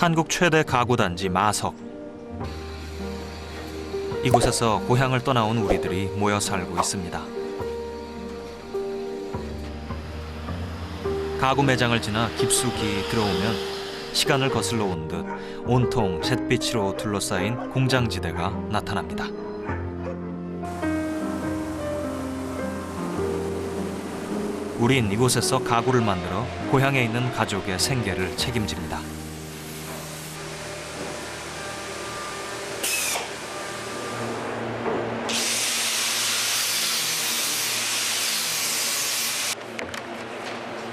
한국 최대 가구 단지 마석. 이곳에서 고향을 떠나온 우리들이 모여 살고 있습니다. 가구 매장을 지나 깊숙이 들어오면 시간을 거슬러 온 듯 온통 잿빛으로 둘러싸인 공장지대가 나타납니다. 우린 이곳에서 가구를 만들어 고향에 있는 가족의 생계를 책임집니다.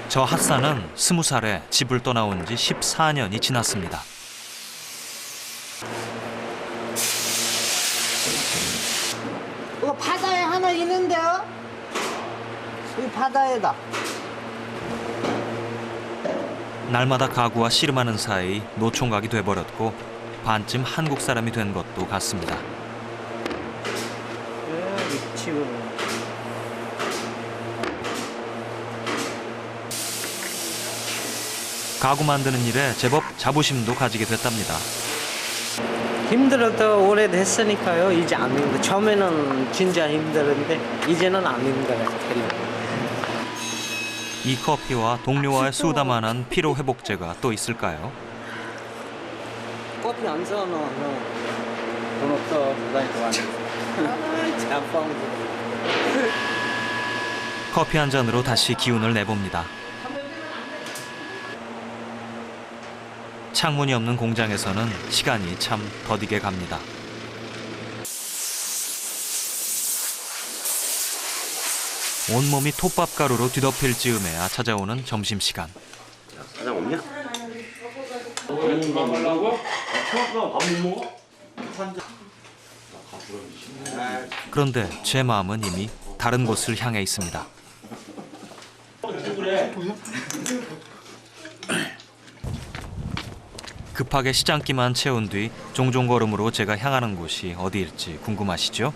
저 핫산은 20살에 집을 떠나온 지 14년이 지났습니다. 이거 바다에 하나 있는데요? 이 바다에다. 날마다 가구와 씨름하는 사이 노총각이 돼버렸고 반쯤 한국 사람이 된 것도 같습니다. 미치고. 가구 만드는 일에 제법 자부심도 가지게 됐답니다. 힘들어도 오래됐으니까요. 이제 안 힘들어. 처음에는 진짜 힘들었는데 이제는 안 힘들어요. 이 커피와 동료와의 수다만한 피로 회복제가 또 있을까요? 커피 안 사놔. 돈 없어. 부산에 왔는데. 잠빵. 커피 한 잔으로 다시 기운을 내봅니다. 창문이 없는 공장에서는 시간이 참 더디게 갑니다. 온몸이 톱밥가루로 뒤덮일 즈음에야 찾아오는 점심시간. 사장 없냐? 밥 먹으려고? 밥 못 먹어? 그런데 제 마음은 이미 다른 곳을 향해 있습니다. 급하게 시장기만 채운 뒤 종종 걸음으로 제가 향하는 곳이 어디일지 궁금하시죠?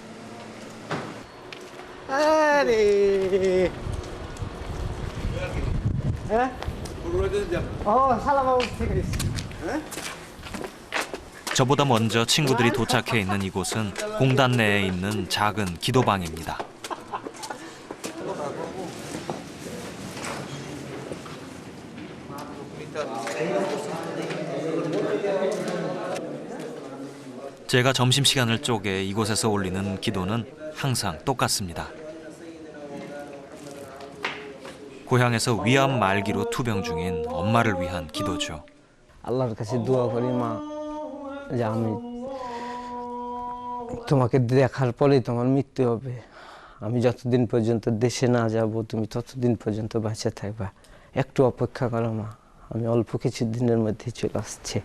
아리. 살아가고 있어. 저보다 먼저 친구들이 도착해 있는 이곳은 공단 내에 있는 작은 기도방입니다. 제가 점심시간을 쪼개 이곳에서 올리는 기도는 항상 똑같습니다. 고향에서 위암 말기로 투병 중인 엄마를 위한 기도죠. আল্লাহর কাছে দোয়া করি মা যে আমি তোমাকে দেখার পরেই তোমার মৃত্যু হবে আমি যতদিন পর্যন্ত দেশে না যাব তুমি ততদিন পর্যন্ত বেঁচে থাকবা একটু অপেক্ষা করো মা আমি অল্প কিছু দিনের মধ্যে চলে আসছি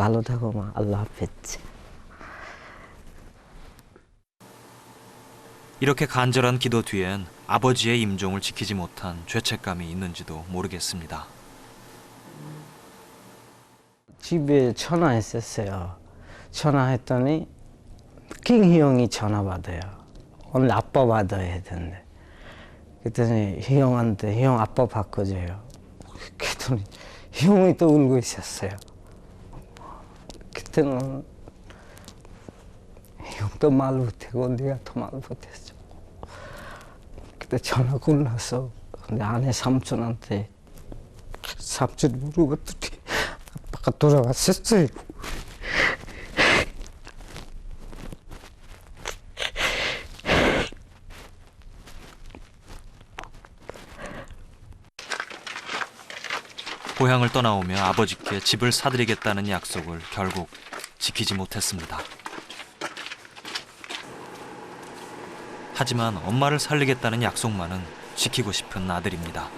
ভালো থাকো মা আল্লাহ হাফেজ. 이렇게 간절한 기도 뒤엔 아버지의 임종을 지키지 못한 죄책감이 있는지도 모르겠습니다. 집에 전화했었어요. 전화했더니 킹희 형이 전화 받아요. 오늘 아빠 받아야 되는데. 그랬더니 희 형한테 형 아빠 바꿔줘요. 그랬더니 희 형이 또 울고 있었어요. 그때는 희 형도 말 못하고 네가 더 말 못했어. 그때 전화 골라서 내 아내 삼촌한테 삼촌 물어봤더니 아빠가 돌아갔었어요. 고향을 떠나오며 아버지께 집을 사드리겠다는 약속을 결국 지키지 못했습니다. 하지만 엄마를 살리겠다는 약속만은 지키고 싶은 아들입니다.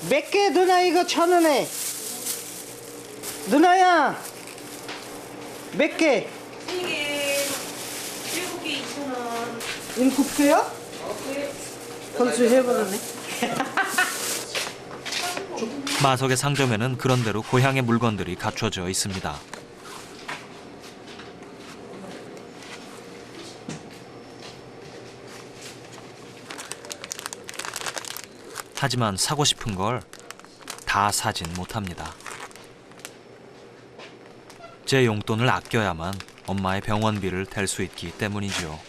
몇 개 누나 이거 1,000원에 누나야 몇 개? 3개, 7개 2,000원. 7개요? 벌써 해버렸네. 마석의 상점에는 그런대로 고향의 물건들이 갖춰져 있습니다. 하지만 사고 싶은 걸 다 사진 못합니다. 제 용돈을 아껴야만 엄마의 병원비를 댈 수 있기 때문이죠.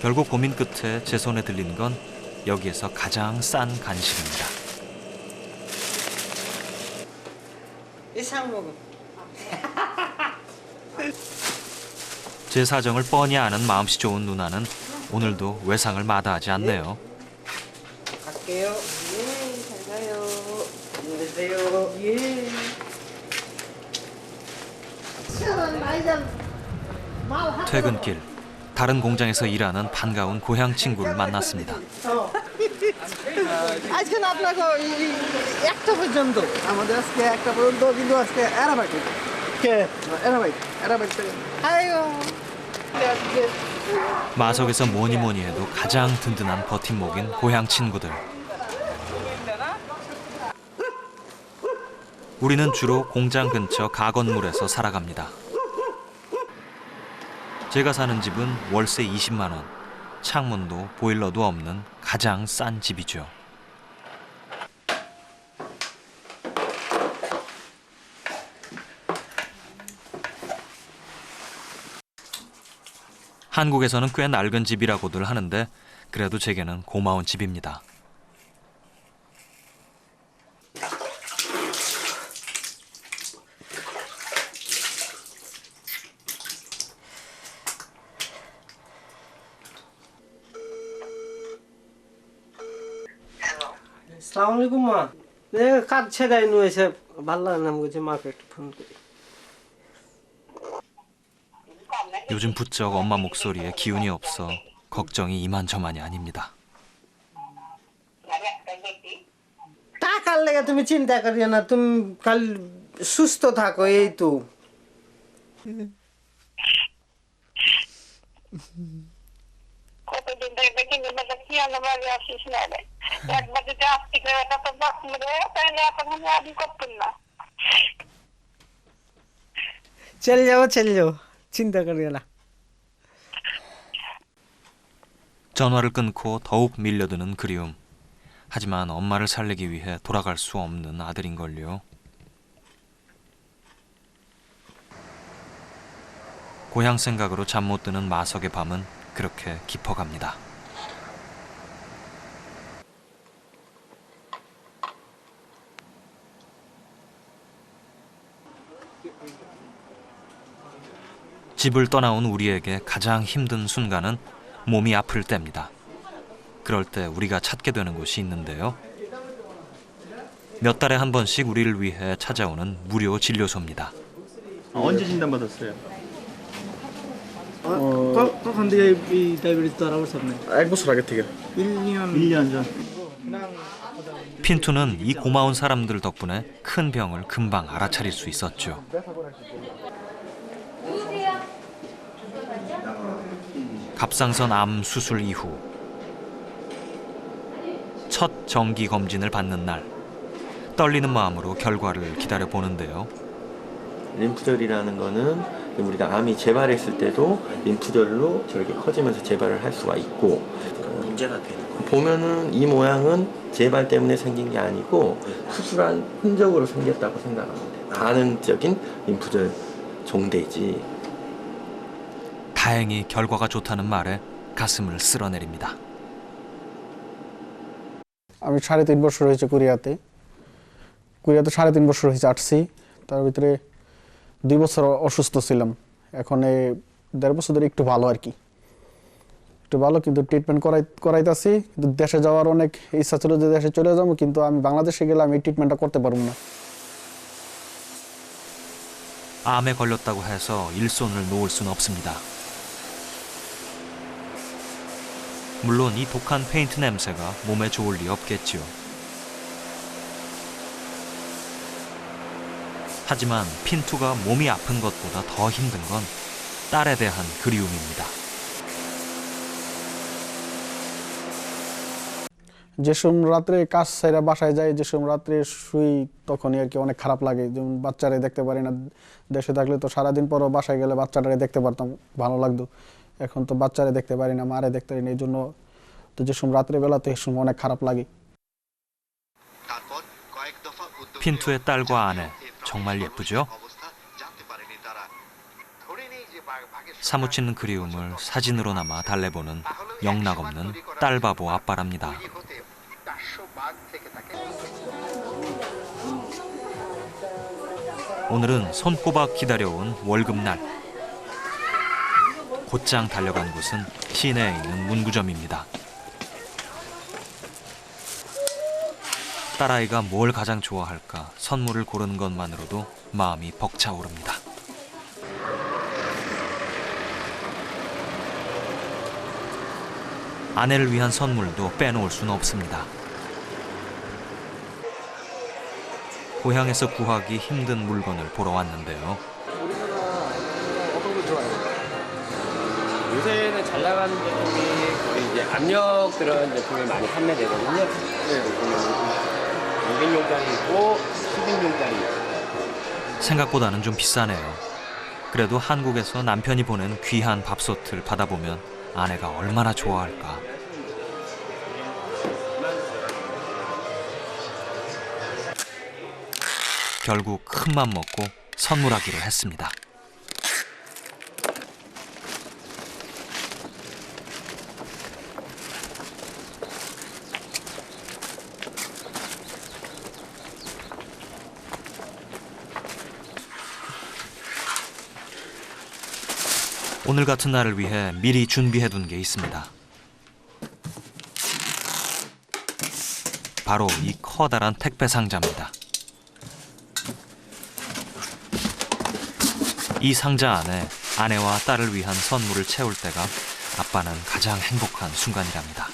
결국 고민 끝에 제 손에 들린 건 여기에서 가장 싼 간식입니다. 이상 먹어. 제 사정을 뻔히 아는 마음씨 좋은 누나는 오늘도 외상을 마다하지 않네요. 갈게요. 예, 잘 가요. 안녕히 계세요. 예. 퇴근길, 다른 공장에서 일하는 반가운 고향 친구를 만났습니다. আজকে না আপনাকে একটা পর্যন্ত আমাদের আজকে একটা পর্যন্ত কিন্তু আজকে অ্যারাবাইট কে অ্যারাবাইট 아이고 마석에서 뭐니 뭐니 해도 가장 든든한 버팀목인 고향 친구들. 우리는 주로 공장 근처 가건물에서 살아갑니다. 제가 사는 집은 월세 20만 원, 창문도 보일러도 없는 가장 싼 집이죠. 한국에서는 꽤 낡은 집이라고들 하는데 그래도 제게는 고마운 집입니다. আসসালামু আলাইকুম মা। কাজ ছেড়াই নিয়েছে, ভালো লাগে না, বলছি মাকে একটু ফোন করি। 요즘 부쩍 엄마 목소리에 기운이 없어 걱정이 이만저만이 아닙니다. টাকার লেগে তুমি চিন্তা করিও না, তুমি খালি সুস্থ থাকো, এই তো। কতদিন ধরে দেখি নিবাদা কি আলাদা আসিস না রে একবার যদি আসতে গেলে এটা তো বাস মরে তাহলে এখন আমি আদি করতাম না চলে যাও চিন্তা করিও না 전화를 끊고 더욱 밀려드는 그리움. 하지만 엄마를 살리기 위해 돌아갈 수 없는 아들인걸요. 고향 생각으로 잠 못 드는 마석의 밤은 그렇게 깊어갑니다. 집을 떠나온 우리에게 가장 힘든 순간은 몸이 아플 때입니다. 그럴 때 우리가 찾게 되는 곳이 있는데요. 몇 달에 한 번씩 우리를 위해 찾아오는 무료 진료소입니다. 언제 진단받았어요? কখন থেকে এই ডায়াবেটিস ধরা পড়ছে আপনার 1বছর আগে থেকে 1년 전 핀투는 이 고마운 사람들 덕분에 큰 병을 금방 알아차릴 수 있었죠. 갑상선 암 수술 이후 첫 정기 검진을 받는 날, 떨리는 마음으로 결과를 기다려 보는데요. 림프절이라는 거는 우리가 암이 재발했을 때도 림프절로 저렇게 커지면서 재발을 할 수가 있고, 문제가 되는 거예요. 보면은 이 모양은 재발 때문에 생긴 게 아니고 수술한 흔적으로 생겼다고 생각하면 돼요. 가능적인 림프절 종대지. 다행히 결과가 좋다는 말에 가슴을 쓸어내립니다. আমি 3.5 বছর হয়েছে কোরিয়াতে 3.5 বছর হয়েছে আসছি। তার ভিতরে 2 বছর অসুস্থ ছিলাম। এখন 1.5 বছর ধরে একটু ভালো আর কি, একটু ভালো, কিন্তু ট্রিটমেন্ট করাইতাছি। কিন্তু দেশে যাওয়ার অনেক ইচ্ছা ছিল যে দেশে চলে যাবো, কিন্তু আমি বাংলাদেশে গেলে আমি এই ট্রিটমেন্টটা করতে পারবো না। 암에 걸렸다고 해서 일손을 놓을 수는 없습니다. 물론 이 독한 페인트 냄새가 몸에 좋을 리 없겠지요. 하지만 핀투가 몸이 아픈 것보다 더 힘든 건 딸에 대한 그리움입니다. যে সময় রাত্রে কাজ ছাইরা বাসায় যাই, যে সময় রাত্রে শুই, তখনই আর কি অনেক খারাপ লাগে। যেমন বাচ্চারে দেখতে পারি না, দেশে থাকলে তো সারাদিন পরও বাসায় গেলে বাচ্চাটারে দেখতে পারতাম, ভালো লাগতো। এখন তো বাচ্চারে দেখতে পারি না, মারে দেখতে পারি না, এই জন্য তো যে সময় রাত্রে বেলাতে এই সময় অনেক খারাপ লাগে। 핀투의 딸과 아내 정말 예쁘죠? 사무치는 그리움을 사진으로나마 달래보는 영락없는 딸바보 아빠랍니다. 오늘은 손꼽아 기다려온 월급날. 곧장 달려간 곳은 시내에 있는 문구점입니다. 딸아이가 뭘 가장 좋아할까 선물을 고르는 것만으로도 마음이 벅차오릅니다. 아내를 위한 선물도 빼놓을 수는 없습니다. 고향에서 구하기 힘든 물건을 보러 왔는데요. 어떤 걸 좋아해요? 요새는 잘 나가는 제품이 거의 이제 압력 그런 제품이 많이 판매되거든요. 네. 보면 500용짜리 있고 1000용짜리 있고. 생각보다는 좀 비싸네요. 그래도 한국에서 남편이 보낸 귀한 밥솥을 받아보면 아내가 얼마나 좋아할까. 결국 큰맘 먹고 선물하기로 했습니다. 오늘 같은 날을 위해 미리 준비해둔 게 있습니다. 바로 이 커다란 택배 상자입니다. 이 상자 안에 아내와 딸을 위한 선물을 채울 때가 아빠는 가장 행복한 순간이랍니다.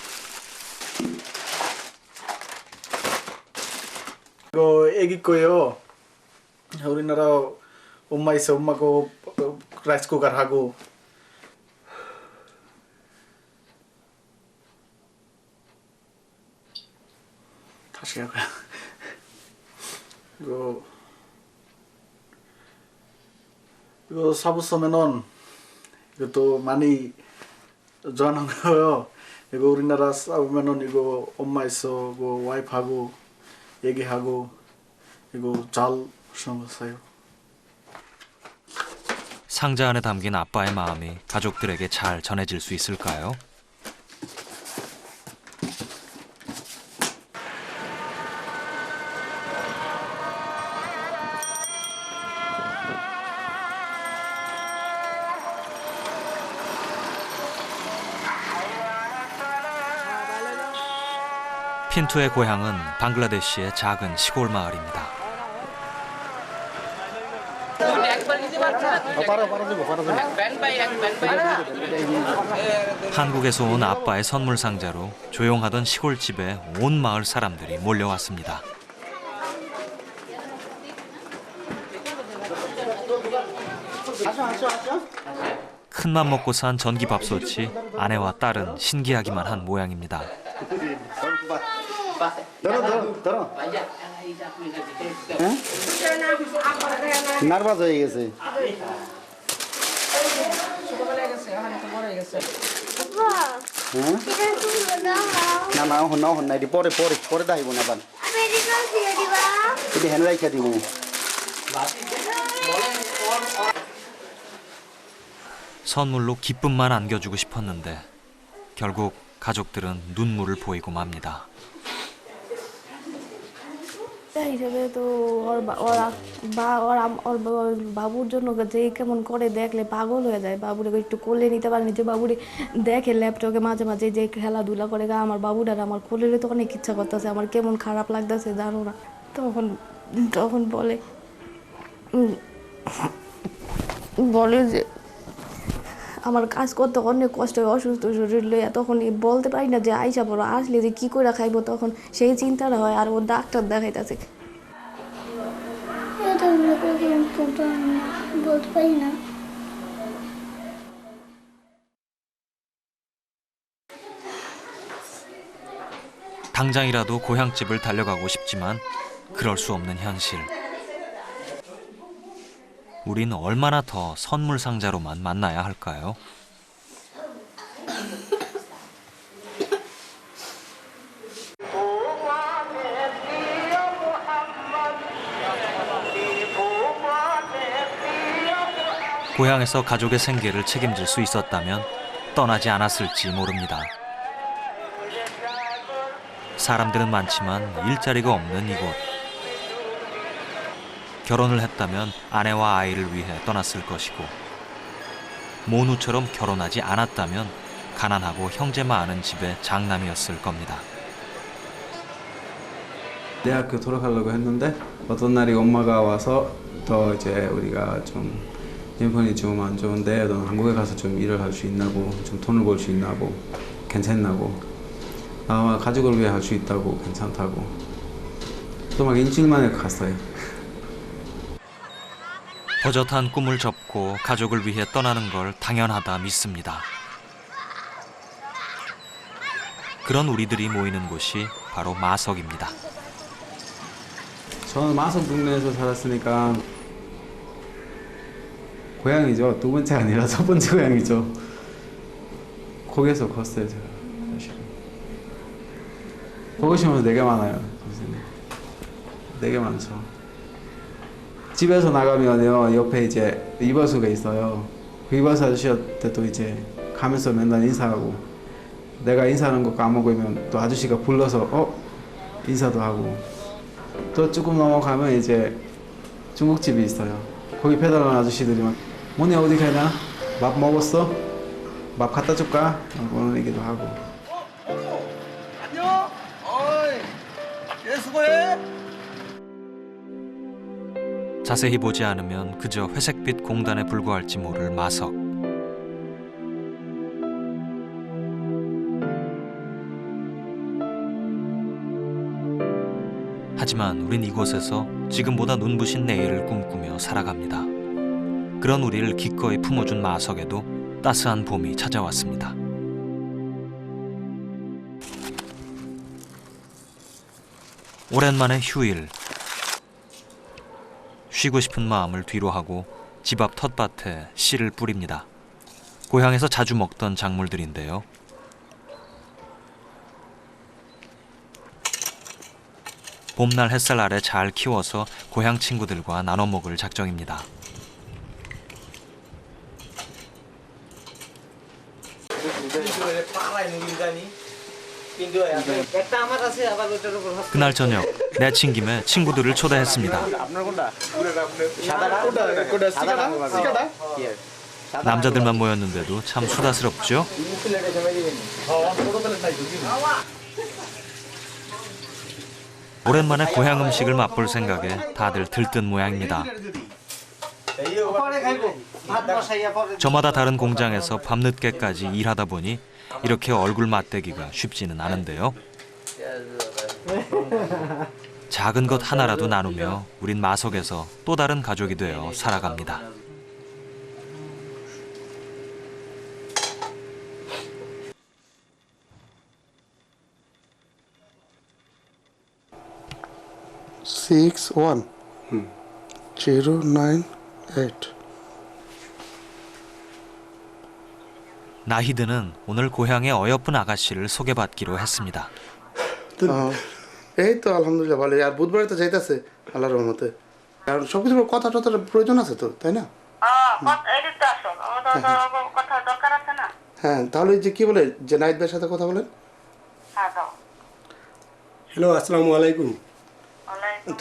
이거 애기 거예요. 우리나라 엄마 있어. 엄마고 라이스 쿠커 하고. 다시 해봐요. 이거 사부 쓰면은 이것도 많이 좋아하는 거예요. 이거 우리나라 사보면은 이거 엄마 있어, 이거 와이프하고 얘기하고 이거 잘 써요. 상자 안에 담긴 아빠의 마음이 가족들에게 잘 전해질 수 있을까요? 핀투의 고향은 방글라데시의 작은 시골 마을입니다. 한국에서 온 아빠의 선물 상자로 조용하던 시골집에 온 마을 사람들이 몰려왔습니다. 큰맘 먹고 산 전기밥솥이 아내와 딸은 신기하기만 한 모양입니다. ধরো নার্ভাস হয়ে গেছে না না হন না হন না পরে পরে পরে দাইব না বান এটি হ্যান্ড রাইখা দিব 선물로 기쁨만 안겨주고 싶었는데 결국 가족들은 눈물을 보이고 맙니다. হিসেবে তো ওর বাবুর জন্য যে কেমন করে দেখলে পাগল হয়ে যায়। বাবুরে একটু কোলে নিতে পারেনি, যে বাবুরে দেখে ল্যাপটপে মাঝে মাঝে যে খেলাধুলা করে আমার বাবুটার আমার কোলে তো অনেক ইচ্ছা করতেছে, আমার কেমন খারাপ লাগতেছে জানো না। তখন বলে যে আমার কাজ করতে অনেক কষ্ট হয়, অসুস্থ শরীর লইয়া, তখন বলতে পারি না যে আইসা পড়ো, আসলে যে কী করে খাইবো, তখন সেই চিন্তাটা হয়। আর ও ডাক্তার দেখাইতেছে, বলতে পারি না। 당장이라도 고향집을 달려가고 싶지만 그럴 수 없는 현실. 우린 얼마나 더 선물 상자로만 만나야 할까요? 고향에서 가족의 생계를 책임질 수 있었다면 떠나지 않았을지 모릅니다. 사람들은 많지만 일자리가 없는 이곳. 결혼을 했다면 아내와 아이를 위해 떠났을 것이고, 모누처럼 결혼하지 않았다면 가난하고 형제 많은 집의 장남이었을 겁니다. 대학교 돌아가려고 했는데 어떤 날이 엄마가 와서 더 이제 우리가 좀 형편이 좀 안 좋은데 너 한국에 가서 좀 일을 할 수 있나고, 좀 돈을 벌 수 있나고, 괜찮나고, 아마 가족을 위해 할 수 있다고, 괜찮다고. 또 막 일주일 만에 갔어요. 버젓한 꿈을 접고 가족을 위해 떠나는 걸 당연하다 믿습니다. 그런 우리들이 모이는 곳이 바로 마석입니다. 저는 마석 동네에서 살았으니까 고향이죠. 두 번째가 아니라 첫 번째 고향이죠. 거기에서 컸어요, 제가. 사실은. 보고 싶으면 되게 많아요, 선생님. 되게 많죠. 집에서 나가면요, 옆에 이제 이발소가 있어요. 그 이발소 아저씨한테도 이제 가면서 맨날 인사하고, 내가 인사하는 거 까먹으면 또 아저씨가 불러서 인사도 하고, 또 조금 넘어가면 이제 중국집이 있어요. 거기 배달하는 아저씨들이 막 뭐니 어디 가냐? 밥 먹었어? 밥 갖다 줄까? 그런 얘기도 하고. 안녕. 어이. 예, 수고해. 자세히 보지 않으면 그저 회색빛 공단에 불과할지 모를 마석. 하지만 우린 이곳에서 지금보다 눈부신 내일을 꿈꾸며 살아갑니다. 그런 우리를 기꺼이 품어준 마석에도 따스한 봄이 찾아왔습니다. 오랜만에 휴일. 쉬고 싶은 마음을 뒤로하고 집 앞 텃밭에 씨를 뿌립니다. 고향에서 자주 먹던 작물들인데요. 봄날 햇살 아래 잘 키워서 고향 친구들과 나눠 먹을 작정입니다. 그날 저녁 내친 김에 친구들을 초대했습니다. 남자들만 모였는데도 참 수다스럽죠? 오랜만에 고향 음식을 맛볼 생각에 다들 들뜬 모양입니다. 저마다 다른 공장에서 밤늦게까지 일하다 보니 이렇게 얼굴 맞대기가 쉽지는 않은데요. 작은 것 하나라도 나누며 우린 마석에서 또 다른 가족이 되어 살아갑니다. Six one 098. 나히드는 오늘 고향의 어여쁜 아가씨를 소개받기로 했습니다. এই তো আলহামদুলিল্লাহ ভালো আর বুধবারে তো যাইতাছে আল্লাহর রহমতে আর সবকিছু কথা টথার প্রয়োজন আছে তো তাই না হ্যাঁ তাহলে যে কি বলে যে নাইদ ভাইয়ের সাথে কথা বলেন হ্যালো আসসালামু আলাইকুম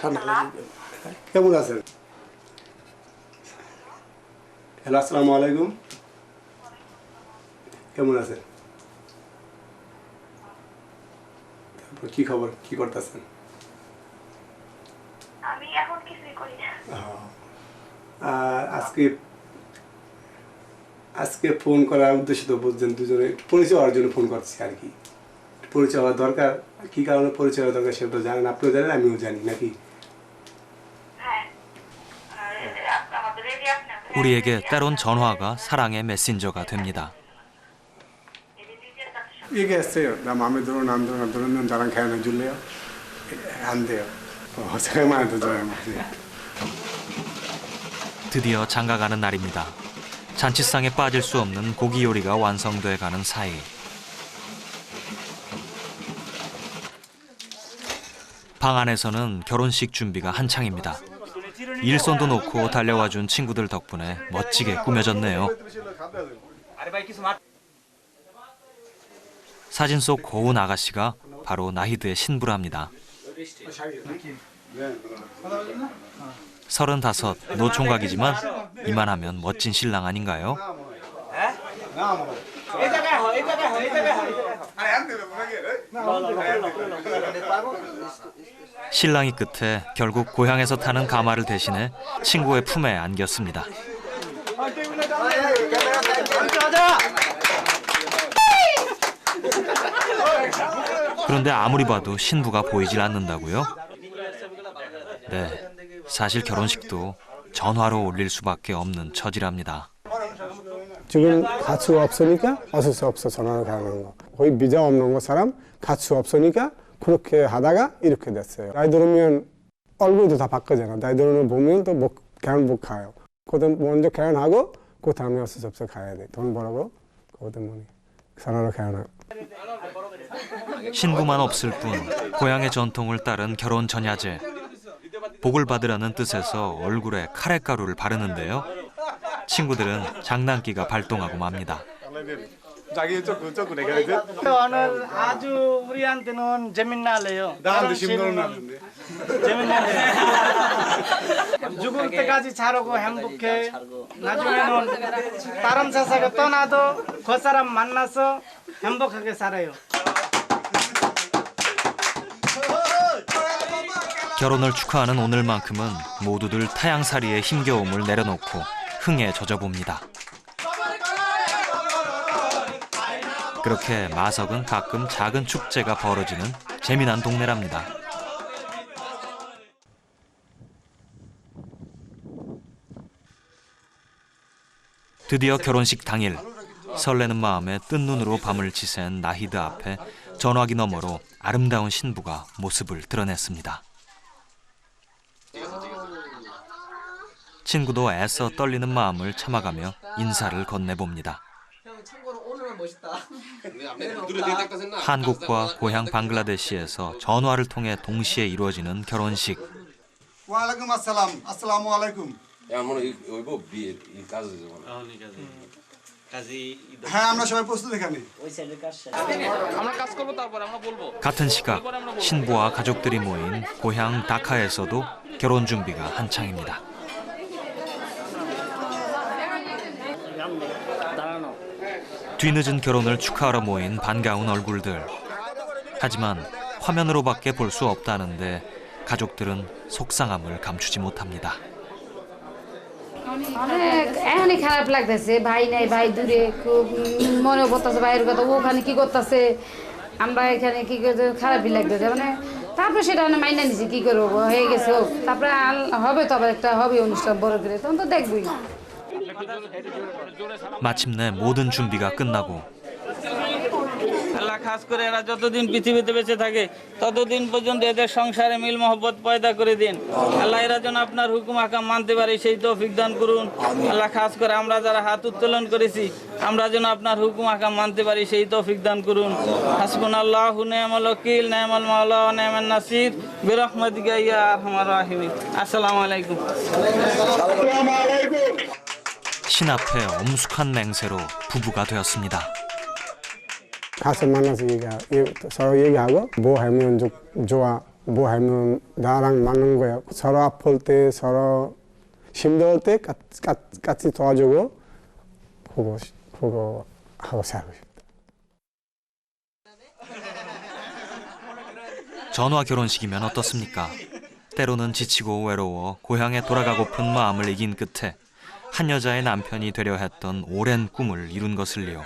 ঠান্ডা কেমন আছেন হ্যালো আসসালামু আলাইকুম কেমন আছেন কি খবর কি করতেছেন আমি এখন কিছুই করি না আজকে আজকে ফোন করার উদ্দেশ্য তো বুঝছেন দুজনে পরিচয় হওয়ার জন্য ফোন করছি আর কি পরিচয় হওয়া দরকার কি কারণে পরিচয় হওয়া দরকার সেটা তো জানেন আপনিও জানেন আমিও জানি নাকি 우리에게 때론 전화가 사랑의 메신저가 됩니다. 얘기했어요. 나 마음에 들어 안 들어 들으면 나랑 가야 줄래요? 안 돼요. 생각만 해도 좋아요. 드디어 장가가는 날입니다. 잔치상에 빠질 수 없는 고기 요리가 완성돼 가는 사이. 방 안에서는 결혼식 준비가 한창입니다. 일손도 놓고 달려와준 친구들 덕분에 멋지게 꾸며졌네요. 사진 속 고운 아가씨가 바로 나히드의 신부랍니다. 35 노총각이지만 이만하면 멋진 신랑 아닌가요? 신랑이 끝에 결국 고향에서 타는 가마를 대신해 친구의 품에 안겼습니다. 그런데 아무리 봐도 신부가 보이질 않는다고요? 네, 사실 결혼식도 전화로 올릴 수밖에 없는 처지랍니다. 지금 가치가 없으니까 어쩔 수 없어 전화를 가는 거. 거의 비자 없는 거 사람 가치가 없으니까 그렇게 하다가 이렇게 됐어요. 나이 들으면 얼굴도 다 바뀌잖아. 나이 들으면 보면 또 결혼 못 가요. 그다음 먼저 결혼하고 그 다음에 어쩔 수 없어 가야 돼. 돈 벌고 그 때문에 전화로 결혼하고. 신부만 없을 뿐 고향의 전통을 따른 결혼 전야제. 복을 받으라는 뜻에서 얼굴에 카레가루를 바르는데요. 친구들은 장난기가 발동하고 맙니다. 오늘 아주 우리한테는 재밌나래요. 나한테 심도는 나는데. 재밌나래. 죽을 때까지 잘하고 행복해. 나중에는 다른 세상에 떠나도 그 사람 만나서 행복하게 살아요. 결혼을 축하하는 오늘만큼은 모두들 타양살이의 힘겨움을 내려놓고 흥에 젖어봅니다. 그렇게 마석은 가끔 작은 축제가 벌어지는 재미난 동네랍니다. 드디어 결혼식 당일, 설레는 마음에 뜬 눈으로 밤을 지샌 나히드 앞에 전화기 너머로 아름다운 신부가 모습을 드러냈습니다. 친구도 애써 떨리는 마음을 참아가며 인사를 건네봅니다. 한국과 고향 방글라데시에서 전화를 통해 동시에 이루어지는 결혼식. ওয়ালাইকুম আসসালাম আসসালামু আলাইকুম হ্যাঁ আমরা সবাই প্রস্তুত এখানে 같은 시각 신부와 가족들이 모인 고향 다카에서도 결혼 준비가 한창입니다. 뒤늦은 결혼을 축하하러 모인 반가운 얼굴들. 하지만 화면으로밖에 볼 수 없다는데 가족들은 속상함을 감추지 못합니다. এখনই খারাপ লাগতেছে ভাই নাই ভাই দূরে খুব মনে পড়তেছে ভাইয়ের কথা ওখানে কি করতেছে আমরা এখানে কি করতে খারাপই লাগতেছে মানে তারপরে সেটা মাইনা নিছি কি করবো হয়ে গেছে হোক তারপরে হবে তো আবার একটা হবে অনুষ্ঠান বড় করে তখন তো দেখবই 마침내 모든 준비가 끝나고 আল্লাহ খাস করে এরা যতদিন পৃথিবীতে বেঁচে থাকে ততদিন পর্যন্ত এদের সংসারে মিল মহব্বত পয়দা করে দিন আল্লাহ এরা যেন আপনার হুকুম আকাম মানতে পারে সেই তৌফিক দান করুন আল্লাহ খাস করে আমরা যারা হাত উত্তোলন করেছি আমরা যেন আপনার হুকুম আকাম মানতে পারি সেই তৌফিক দান করুন হাসবুনাল্লাহু নি'মাল ওয়াকিল নি'মাল মাওলা ওয়া নি'মান নাসির বিরহমাতিকা ইয়া আরহামার রাহিমিন আসসালামু আলাইকুম 신 앞에 엄숙한 맹세로 부부가 되었습니다. 가서 만나서 서로 얘기하고 뭐 하면 좋아, 뭐 하면 나랑 맞는 거야. 서로 아플 때, 서로 힘들 때 같이 도와주고 그거 하고 살고 싶다. 전화 결혼식이면 어떻습니까? 때로는 지치고 외로워 고향에 돌아가고픈 마음을 이긴 끝에 한 여자의 남편이 되려 했던 오랜 꿈을 이룬 것을요.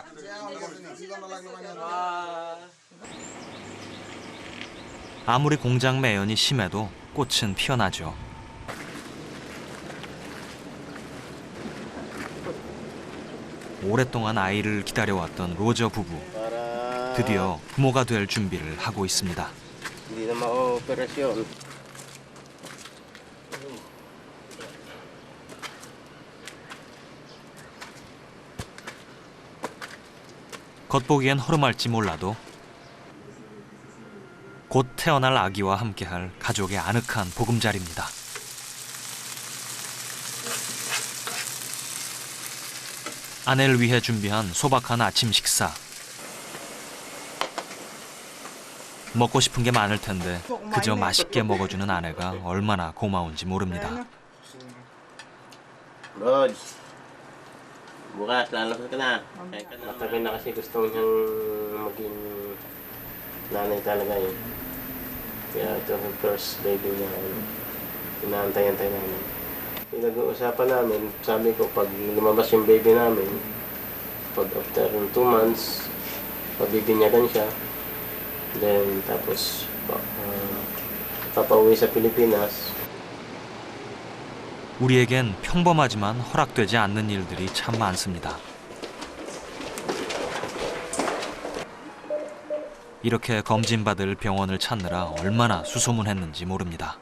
아무리 공장 매연이 심해도 꽃은 피어나죠. 오랫동안 아이를 기다려왔던 로저 부부. 드디어 부모가 될 준비를 하고 있습니다. 겉보기엔 허름할지 몰라도 곧 태어날 아기와 함께할 가족의 아늑한 보금자리입니다. 아내를 위해 준비한 소박한 아침 식사. 먹고 싶은 게 많을 텐데 그저 맛있게 먹어주는 아내가 얼마나 고마운지 모릅니다. Rod, bukas lalabas ka na. Matagal na kasi gusto niyang maging nanay talaga eh. Kaya ito yung first baby niya. Inaantay-antay namin. Pinag-uusapan namin, sabi ko pag lumabas yung baby namin, pag after 2 months, pabibinyagan siya. Then tapos papauwi sa Pilipinas. 우리에겐 평범하지만 허락되지 않는 일들이 참 많습니다. 이렇게 검진받을 병원을 찾느라 얼마나 수소문했는지 모릅니다.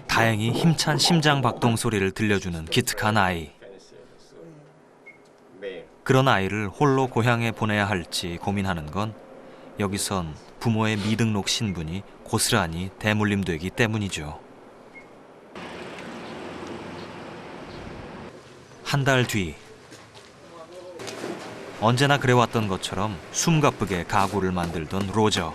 다행히 힘찬 심장 박동 소리를 들려주는 기특한 아이. 그런 아이를 홀로 고향에 보내야 할지 고민하는 건 여기선 부모의 미등록 신분이 고스란히 대물림되기 때문이죠. 한 달 뒤. 언제나 그래왔던 것처럼 숨가쁘게 가구를 만들던 로저.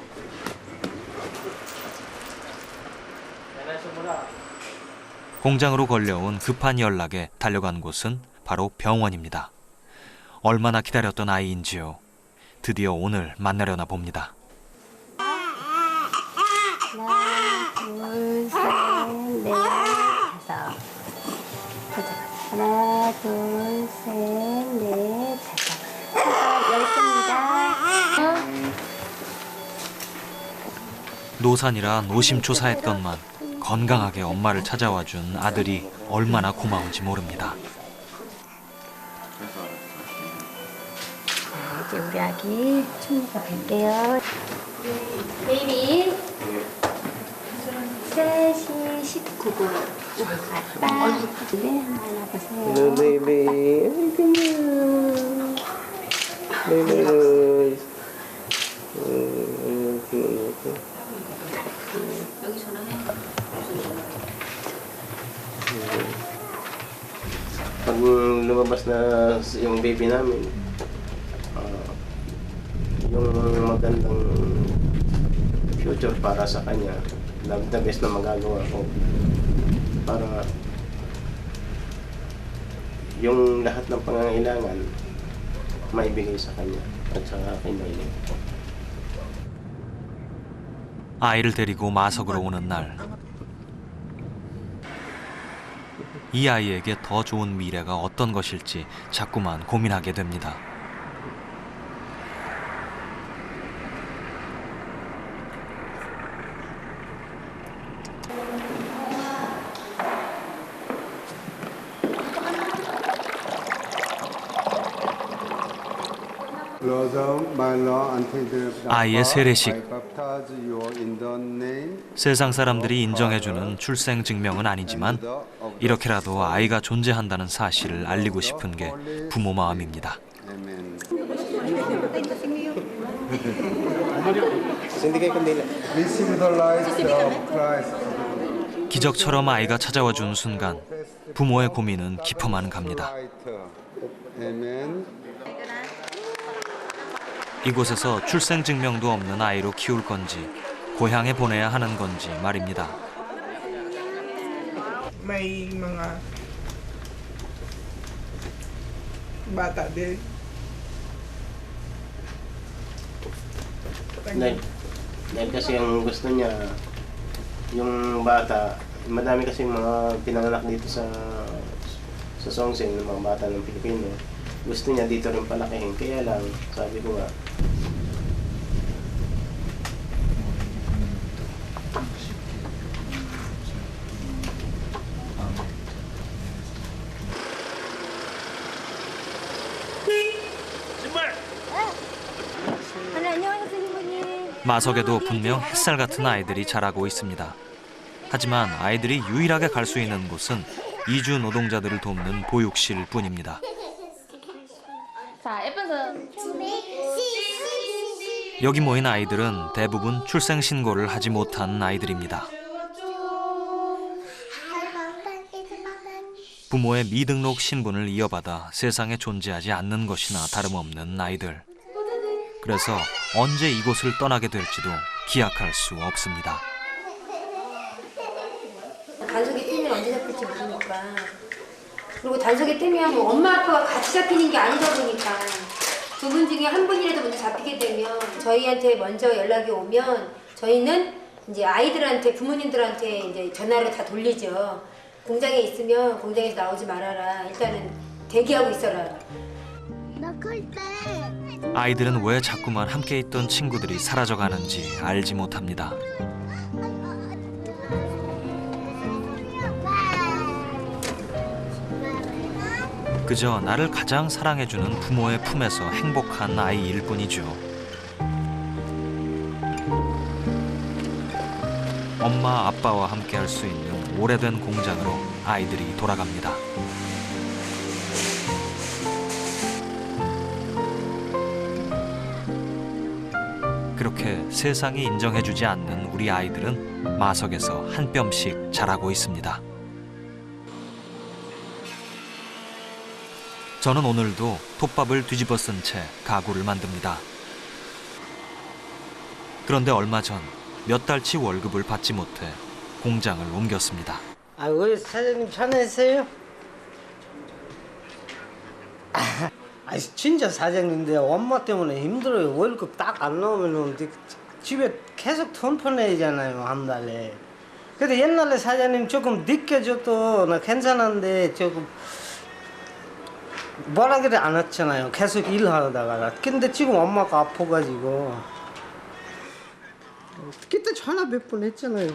공장으로 걸려온 급한 연락에 달려간 곳은 바로 병원입니다. 얼마나 기다렸던 아이인지요. 드디어 오늘 만나려나 봅니다. 하나, 둘, 셋, 넷, 다섯. 하나, 둘, 셋, 넷, 다섯. 10개입니다. 노산이라 노심초사했건만 건강하게 엄마를 찾아와준 아들이 얼마나 고마운지 모릅니다. 이제 우리 아기 충분히 갈게요. 베이비. 3시 19분. 아빠. 네, 한번 와보세요. Baby, baby. 여기 전화해. Pag lumabas na yung baby namin, yung magandang future para sa kanya, the best na magagawa ko para yung lahat ng pangangailangan maibigay sa kanya at sa akin na yun. 아이를 데리고 마석으로 오는 날. 이 아이에게 더 좋은 미래가 어떤 것일지 자꾸만 고민하게 됩니다. 아이의 세례식. 세상 사람들이 인정해주는 출생증명은 아니지만 이렇게라도 아이가 존재한다는 사실을 알리고 싶은 게 부모 마음입니다. 기적처럼 아이가 찾아와 준 순간 부모의 고민은 깊어만 갑니다. 이곳에서 출생증명도 없는 아이로 키울 건지 고향에 보내야 하는 건지 말입니다. May mga bata din. Dahil kasi ang gusto niya, yung bata, madami kasi mga pinanganak dito sa Songsen, ng mga bata ng Pilipino. Gusto niya dito rin palakihin, kaya lang, sabi ko nga, 마석에도 분명 햇살 같은 아이들이 자라고 있습니다. 하지만 아이들이 유일하게 갈 수 있는 곳은 이주 노동자들을 돕는 보육실 뿐입니다. 자, 예쁜 손. 여기 모인 아이들은 대부분 출생 신고를 하지 못한 아이들입니다. 부모의 미등록 신분을 이어받아 세상에 존재하지 않는 것이나 다름없는 아이들. 그래서 언제 이곳을 떠나게 될지도 기약할 수 없습니다. 단속이 뜨면 언제 잡힐지 모르니까. 그리고 단속이 뜨면 엄마 아빠가 같이 잡히는 게 아니다 보니까 두 분 중에 한 분이라도 먼저 잡히게 되면 저희한테 먼저 연락이 오면 저희는 이제 아이들한테 부모님들한테 이제 전화를 다 돌리죠. 공장에 있으면 공장에서 나오지 말아라. 일단은 대기하고 있어라. 아이들은 왜 자꾸만 함께 있던 친구들이 사라져가는지 알지 못합니다. 그저 나를 가장 사랑해주는 부모의 품에서 행복한 아이일 뿐이죠. 엄마, 아빠와 함께 할 수 있는 오래된 공장으로 아이들이 돌아갑니다. 그렇게 세상이 인정해주지 않는 우리 아이들은 마석에서 한 뼘씩 자라고 있습니다. 저는 오늘도 톱밥을 뒤집어 쓴 채 가구를 만듭니다. 그런데 얼마 전 몇 달치 월급을 받지 못해 공장을 옮겼습니다. 아, 왜 사장님 편했어요? 아, 진짜 사장님인데 엄마 때문에 힘들어요. 월급 딱 안 나오면 집에 계속 돈 보내잖아요, 한 달에. 근데 옛날에 사장님 조금 늦게 줘도 나 괜찮은데 조금 뭐라 그래 안 했잖아요. 계속 일하다가. 근데 지금 엄마가 아파가지고 그때 전화 몇 번 했잖아요.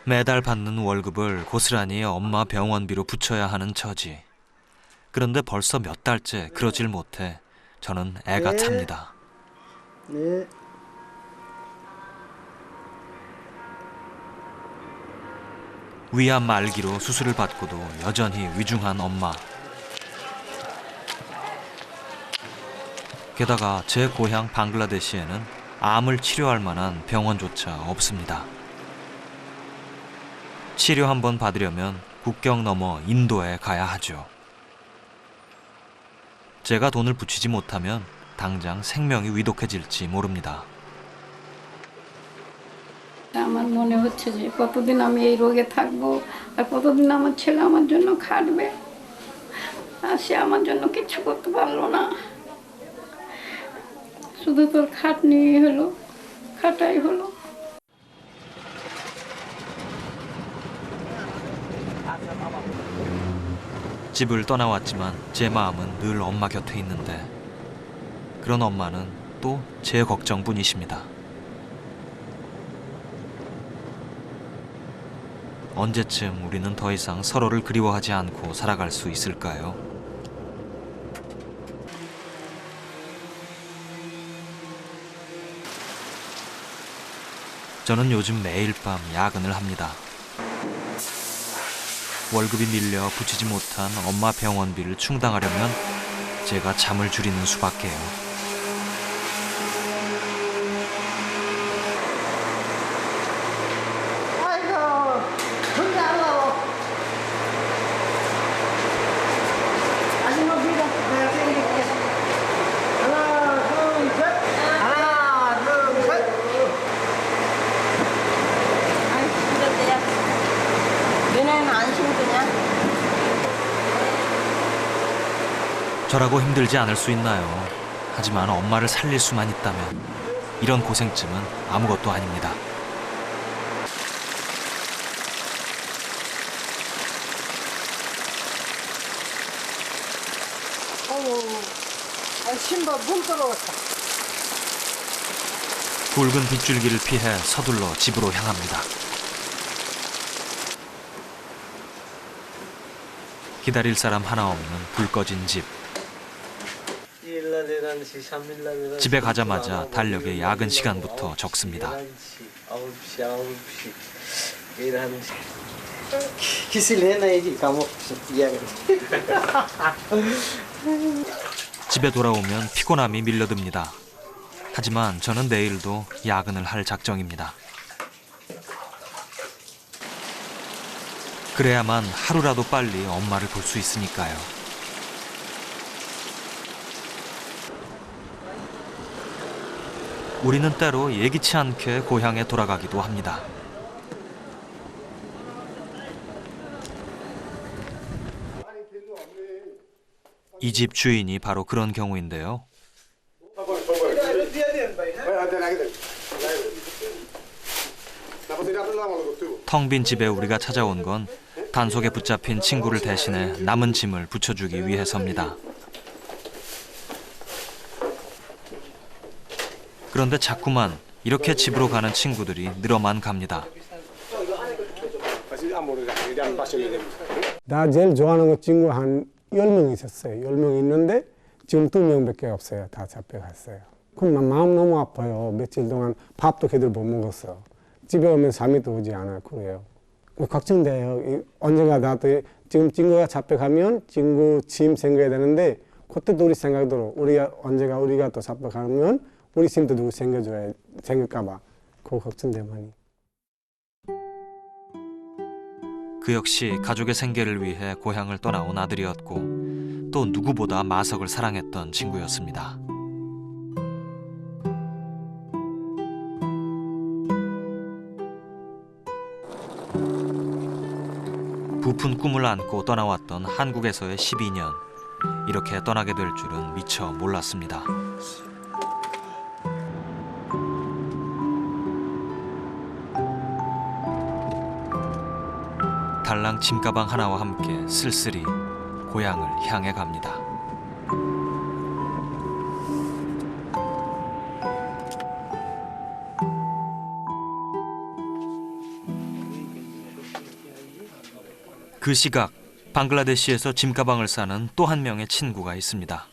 매달 받는 월급을 고스란히 엄마 병원비로 붙여야 하는 처지. 그런데 벌써 몇 달째 그러질 못해 저는 애가 찹니다. 네. 위암 말기로 수술을 받고도 여전히 위중한 엄마. 게다가 제 고향 방글라데시에는 암을 치료할 만한 병원조차 없습니다. 치료 한번 받으려면 국경 넘어 인도에 가야 하죠. 제가 돈을 붙이지 못하면 당장 생명이 위독해질지 모릅니다. আমার মনে হচ্ছে যে কতদিন আমি এই রোগে থাকবো আর কতদিন আমার ছেলে আমার জন্য খাটবে আর সে আমার জন্য কিছু করতে পারলো না শুধু তোর খাটনি হলো খাটাই হলো 집을 떠나왔지만 제 마음은 늘 엄마 곁에 있는데 그런 엄마는 또 제 걱정뿐이십니다. 언제쯤 우리는 더 이상 서로를 그리워하지 않고 살아갈 수 있을까요? 저는 요즘 매일 밤 야근을 합니다. 월급이 밀려 붙이지 못한 엄마 병원비를 충당하려면 제가 잠을 줄이는 수밖에요. 저라고 힘들지 않을 수 있나요? 하지만 엄마를 살릴 수만 있다면 이런 고생쯤은 아무것도 아닙니다. 신발 문 떨어졌다. 굵은 빗줄기를 피해 서둘러 집으로 향합니다. 기다릴 사람 하나 없는 불 꺼진 집. 집에 가자마자 달력에 야근 시간부터 적습니다. 집에 돌아오면 피곤함이 밀려듭니다. 하지만 저는 내일도 야근을 할 작정입니다. 그래야만 하루라도 빨리 엄마를 볼 수 있으니까요. 우리는 때로 예기치 않게 고향에 돌아가기도 합니다. 이 집 주인이 바로 그런 경우인데요. 텅 빈 집에 우리가 찾아온 건 단속에 붙잡힌 친구를 대신해 남은 짐을 붙여주기 위해서입니다. 그런데 자꾸만 이렇게 집으로 가는 친구들이 늘어만 갑니다. 나 제일 좋아하는 거 친구 한 10명 있었어요. 10명 있는데 지금 2명밖에 없어요. 다 잡혀갔어요. 그럼 마음 너무 아파요. 며칠 동안 밥도 걔들 못 먹었어. 집에 오면 잠이 또 오지 않아요. 그래요. 걱정돼요. 언젠가 나도 지금 친구가 잡혀가면 친구 짐 생겨야 되는데 그때도 우리 생각대로 언제가 우리가 또 잡혀가면 우리 짐도 누구 생길까 봐 그거 걱정돼 많이. 그 역시 가족의 생계를 위해 고향을 떠나온 아들이었고 또 누구보다 마석을 사랑했던 친구였습니다. 부푼 꿈을 안고 떠나왔던 한국에서의 12년. 이렇게 떠나게 될 줄은 미처 몰랐습니다. 달랑 짐가방 하나와 함께 쓸쓸히 고향을 향해 갑니다. 그 시각 방글라데시에서 짐가방을 싸는 또 한 명의 친구가 있습니다.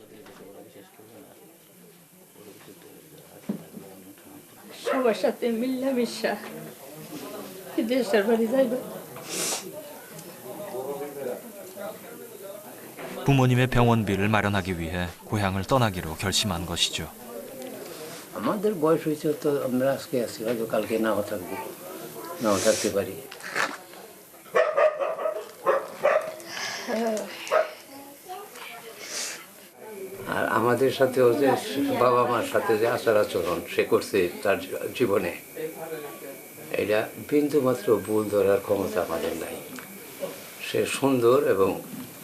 সবার সাথে মিলামিশা দেশের বাড়ি যাইব। 부모님의 병원비를 마련하기 위해 고향을 떠나기로 결심한 것이죠. আমাদের বয়স হয়েছে তো আমরা আজকে আছি হয়তো কালকে নাও থাকবো নাও থাকতে পারি। আর আমাদের সাথেও যে বাবা মার সাথে যে আচার আচরণ সে করছে তার জীবনে এটা বিন্দুমাত্র ভুল ধরার ক্ষমতা আমাদের নাই। সে সুন্দর এবং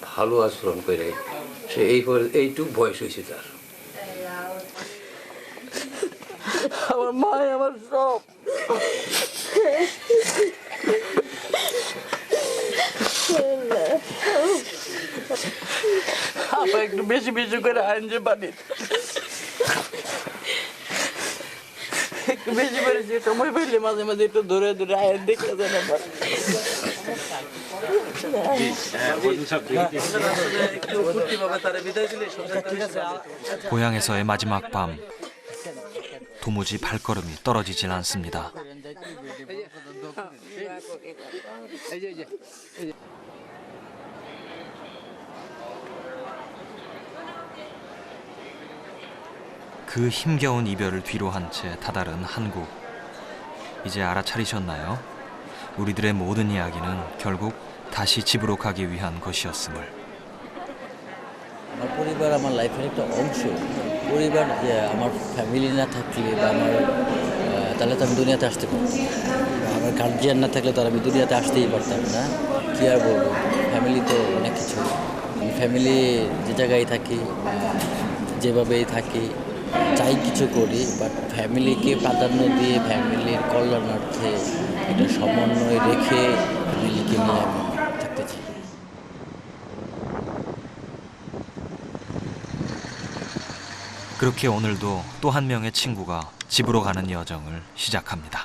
ভালো আচরণ করে সে এইটুক বয়স হয়েছে তার। আমার মা আমার সব আপা একটু বেশি বেশি করে আইন যে পানি একটু বেশি করে যে সময় পেলে মাঝে মাঝে একটু ধরে ধরে আইন দেখতে যায় না 고향에서의 마지막 밤. 도무지 발걸음이 떨어지질 않습니다. 그 힘겨운 이별을 뒤로 한 채 다다른 한국. 이제 알아차리셨나요? 우리들의 모든 이야기는 결국 다시 집으로 가기 위한 것이었음을. আমার পরিবার আমার লাইফের একটা অংশ। পরিবার আমার ফ্যামিলি না থাকলে বা আমার তাহলে তো আমি দুনিয়াতে আসতে পারতাম। আমার গার্জিয়ান না থাকলে তো আমি দুনিয়াতে আসতেই পারতাম না। কী আর বলবো, ফ্যামিলি তো অনেক কিছু। ফ্যামিলি যে জায়গায় থাকি, যেভাবেই থাকি, চাই কিছু করি, বাট ফ্যামিলিকে প্রাধান্য দিয়ে ফ্যামিলির কল্যাণার্থে একটা সমন্বয় রেখে ফ্যামিলিকে নিয়ে আমি থাকতে চাই। 그렇게 오늘도 또 한 명의 친구가 집으로 가는 여정을 시작합니다.